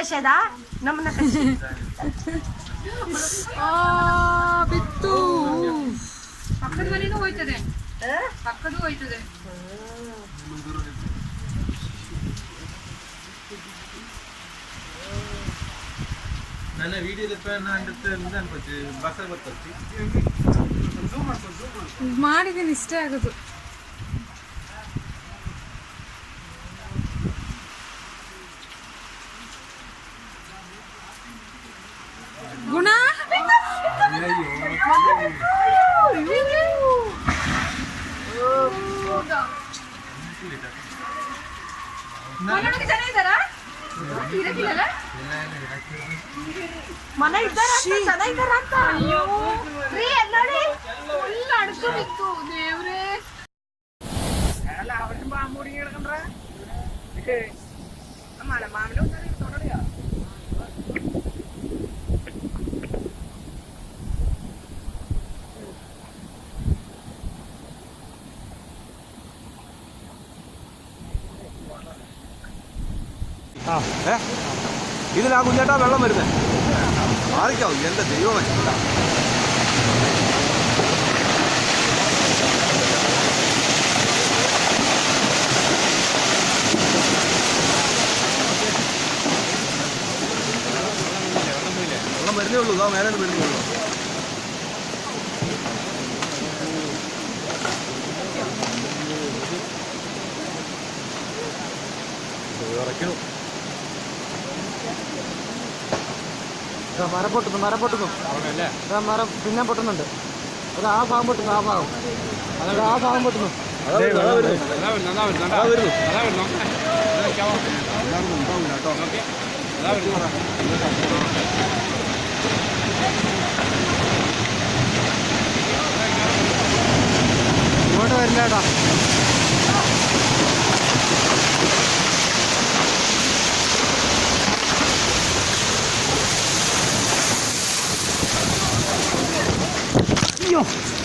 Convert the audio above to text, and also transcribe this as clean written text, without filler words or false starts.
Siya naman na kasi. ಬಿತ್ತು ಪಕ್ಕದ ಮನೆನೂ ಹೋಯ್ತದೆ ಪಕ್ಕದೂ ಹೋಯ್ತದೆ ನನ್ನ ವಿಡಿಯೋದ ಬಸ್ ಬರ್ತದೆ ಮಾಡಿದ್ದೀನಿ ಇಷ್ಟೇ ಆಗೋದು ಗುಣ ಮನೆ ಇದ್ದಾರ ಚೆನ್ನಾಗಿದ್ದಾರ ಅಂತ ನೋಡಿ ಫುಲ್ ಅಡ್ಕು ಬಿತ್ತು ದೇವ್ರೇ ಮಾಮೂಡಿ ಹೇಳ್ಕೊಂಡ್ರ ಮಾಮೂಲಿ ತೊಗೊಂಡಿಯ ഇതിലാ കുഞ്ഞേട്ടാ വെള്ളം വരുന്നത് മാറിക്കാവും എൻ്റെ ദൈവമേ വെള്ളം വരുന്നേ ഉള്ളൂ ഇതാ മേലെ വരുന്നേ ഉള്ളൂ ഇറക്കണം മരം പൊട്ടുന്നു മരം പിന്നെ പൊട്ടുന്നുണ്ട് അത് ആ ഭാഗം പൊട്ടുന്നു ആ ഭാഗം പൊട്ടുന്നു ഇങ്ങോട്ട് വരില്ലേട്ടാ അയ്യോ